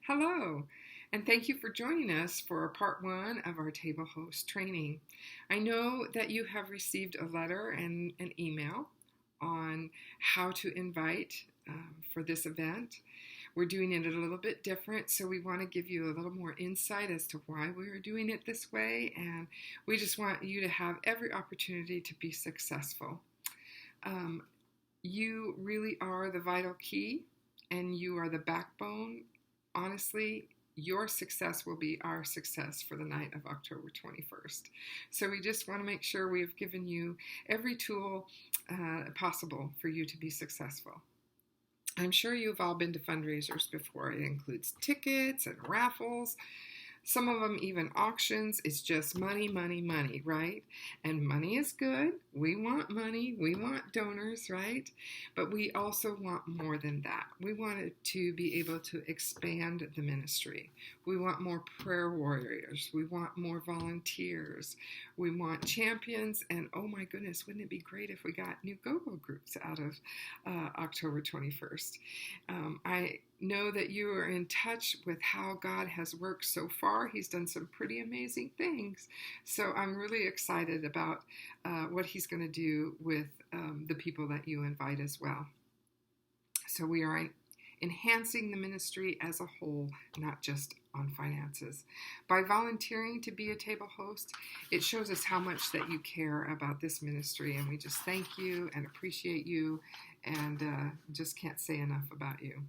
Hello, and thank you for joining us for part one of our table host training. I know that you have received a letter and an email on how to invite for this event. We're doing it a little bit different, so we want to give you a little more insight as to why we are doing it this way, and we just want you to have every opportunity to be successful. You really are the vital key, and you are the backbone. Honestly, your success will be our success for the night of October 21st. So we just want to make sure we have given you every tool possible for you to be successful. I'm sure you've all been to fundraisers before. It includes tickets and raffles. Some of them even auctions. It's just money, money, money, right? And money is good. We want money. We want donors, right? But we also want more than that. We want to be able to expand the ministry. We want more prayer warriors. We want more volunteers. We want champions. And oh my goodness, wouldn't it be great if we got new go-go groups out of October 21st? I know that you are in touch with how God has worked so far. He's done some pretty amazing things. So I'm really excited about what he's going to do with the people that you invite as well. So we are enhancing the ministry as a whole, not just on finances. By volunteering to be a table host, it shows us how much that you care about this ministry, and we just thank you and appreciate you and just can't say enough about you.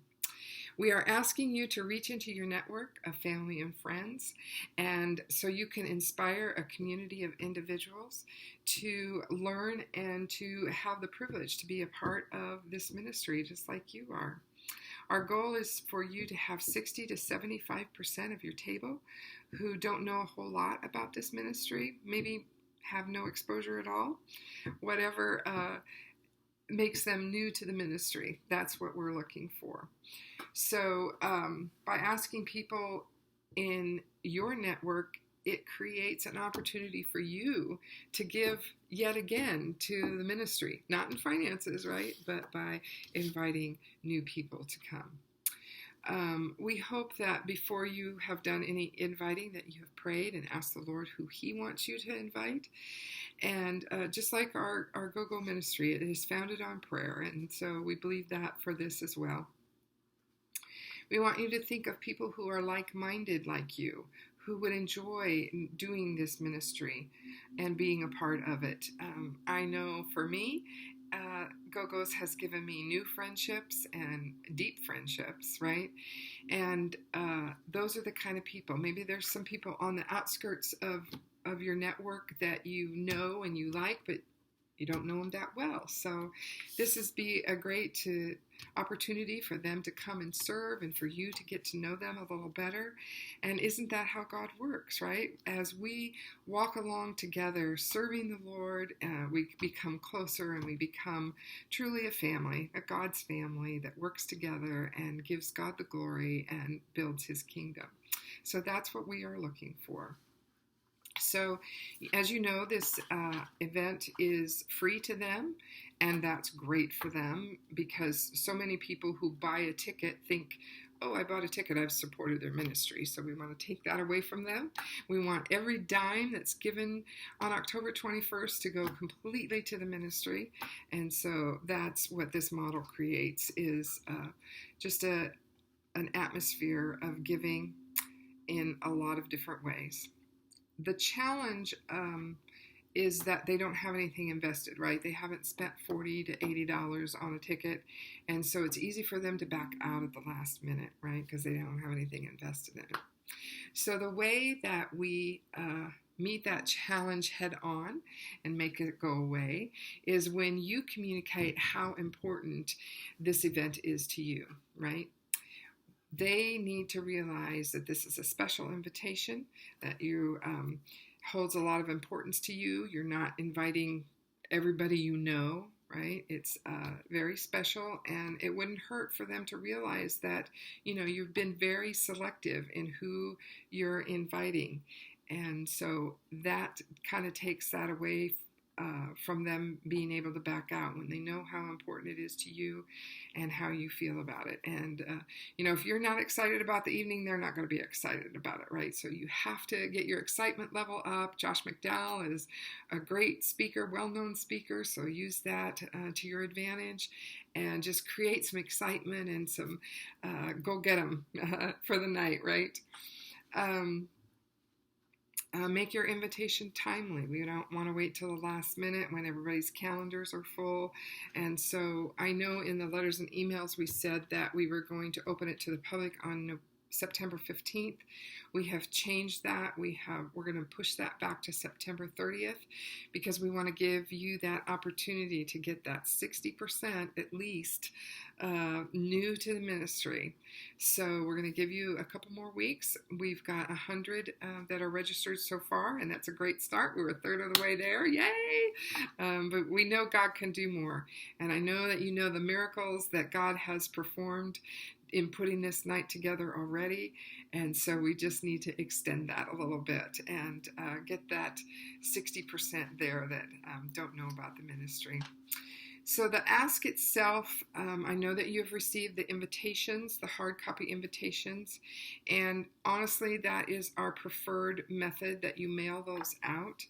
We are asking you to reach into your network of family and friends, and so you can inspire a community of individuals to learn and to have the privilege to be a part of this ministry just like you are. Our goal is for you to have 60 to 75% of your table who don't know a whole lot about this ministry, maybe have no exposure at all, whatever makes them new to the ministry. That's what we're looking for. So by asking people in your network, it creates an opportunity for you to give yet again to the ministry, not in finances, right? But by inviting new people to come. We hope that before you have done any inviting that you have prayed and asked the Lord who he wants you to invite. And just like our go-go ministry, it is founded on prayer. And so we believe that for this as well. We want you to think of people who are like-minded like you, who would enjoy doing this ministry and being a part of it. I know for me, Go-Go's has given me new friendships and deep friendships, right? And those are the kind of people. Maybe there's some people on the outskirts of your network that you know and you like, but you don't know them that well. So this is a great opportunity for them to come and serve and for you to get to know them a little better. And isn't that how God works, right? As we walk along together, serving the Lord, we become closer and we become truly a family, a God's family that works together and gives God the glory and builds his kingdom. So that's what we are looking for. So, as you know, this event is free to them, and that's great for them because so many people who buy a ticket think, oh, I bought a ticket, I've supported their ministry. So we want to take that away from them. We want every dime that's given on October 21st to go completely to the ministry. And so that's what this model creates, is just an atmosphere of giving in a lot of different ways. The challenge is that they don't have anything invested, right? They haven't spent $40 to $80 on a ticket, and so it's easy for them to back out at the last minute, right? Because they don't have anything invested in it. So the way that we meet that challenge head on and make it go away is when you communicate how important this event is to you, right? They need to realize that this is a special invitation, that you holds a lot of importance to you. You're not inviting everybody you know, right? It's very special, and it wouldn't hurt for them to realize that, you've been very selective in who you're inviting. And so that kind of takes that away from them being able to back out when they know how important it is to you and how you feel about it. And, if you're not excited about the evening, they're not going to be excited about it, right? So you have to get your excitement level up. Josh McDowell is a great speaker, well-known speaker, so use that to your advantage and just create some excitement and some go get them for the night, right? Make your invitation timely. We don't want to wait till the last minute when everybody's calendars are full. And so I know in the letters and emails we said that we were going to open it to the public on September 15th. We have changed that. We're going to push that back to September 30th because we want to give you that opportunity to get that 60% at least new to the ministry. So we're going to give you a couple more weeks. We've got 100 that are registered so far, and that's a great start. We were a third of the way there. Yay! But we know God can do more. And I know that you know the miracles that God has performed in putting this night together already, and so we just need to extend that a little bit and get that 60% there that don't know about the ministry. So the ask itself, I know that you have received the invitations, the hard copy invitations, and honestly, that is our preferred method, that you mail those out.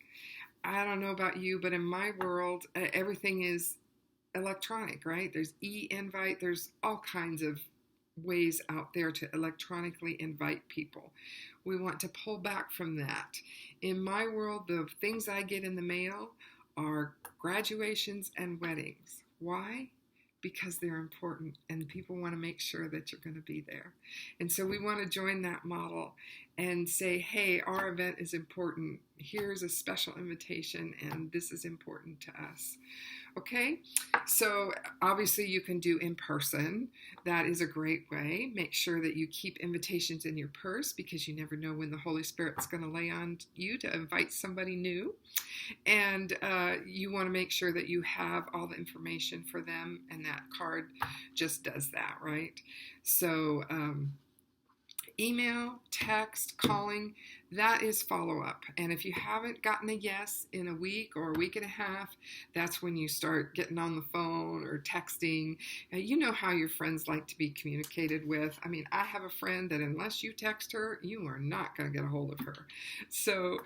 I don't know about you, but in my world, everything is electronic, right? There's e-invite, there's all kinds of ways out there to electronically invite people. We want to pull back from that. In my world, the things I get in the mail are graduations and weddings. Why? Because they're important and people want to make sure that you're going to be there. And so we want to join that model and say, hey, our event is important. Here's a special invitation and this is important to us. Okay, so obviously you can do in person. That is a great way. Make sure that you keep invitations in your purse because you never know when the Holy Spirit's going to lay on you to invite somebody new. And you want to make sure that you have all the information for them, and that card just does that, right? So email, text, calling, that is follow-up. And if you haven't gotten a yes in a week or a week and a half, that's when you start getting on the phone or texting. You know how your friends like to be communicated with. I mean, I have a friend that unless you text her, you are not going to get a hold of her. So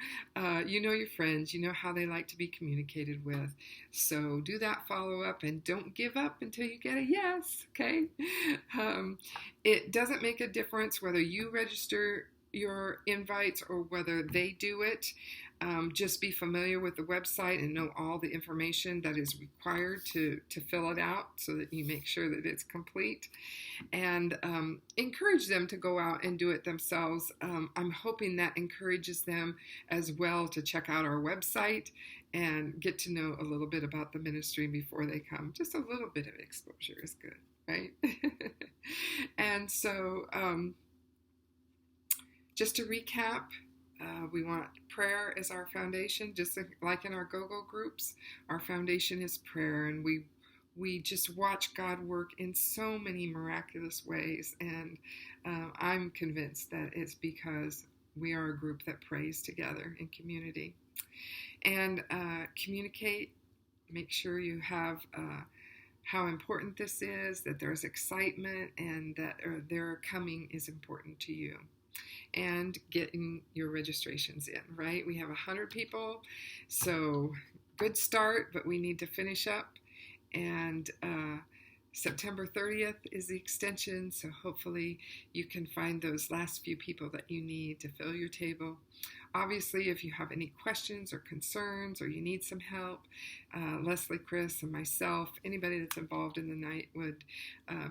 you know your friends, you know how they like to be communicated with. So do that follow-up and don't give up until you get a yes, okay? It doesn't make a difference whether you register your invites or whether they do it. Just be familiar with the website and know all the information that is required to fill it out so that you make sure that it's complete. And encourage them to go out and do it themselves. I'm hoping that encourages them as well to check out our website and get to know a little bit about the ministry before they come. Just a little bit of exposure is good, right? And so just to recap, we want prayer as our foundation, just like in our go-go groups. Our foundation is prayer, and we just watch God work in so many miraculous ways, and I'm convinced that it's because we are a group that prays together in community. And communicate, make sure you have how important this is, that there's excitement, and that their coming is important to you. And getting your registrations in, right? We have 100 people, so good start, but we need to finish up. And September 30th is the extension, so hopefully you can find those last few people that you need to fill your table. Obviously, if you have any questions or concerns or you need some help, Leslie, Chris, and myself, anybody that's involved in the night would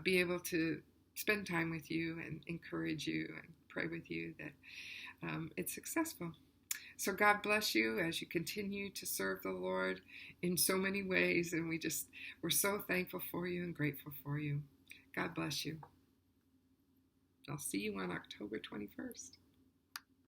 be able to spend time with you and encourage you and pray with you that it's successful. So God bless you as you continue to serve the Lord in so many ways, and we're so thankful for you and grateful for you. God bless you. I'll see you on October 21st.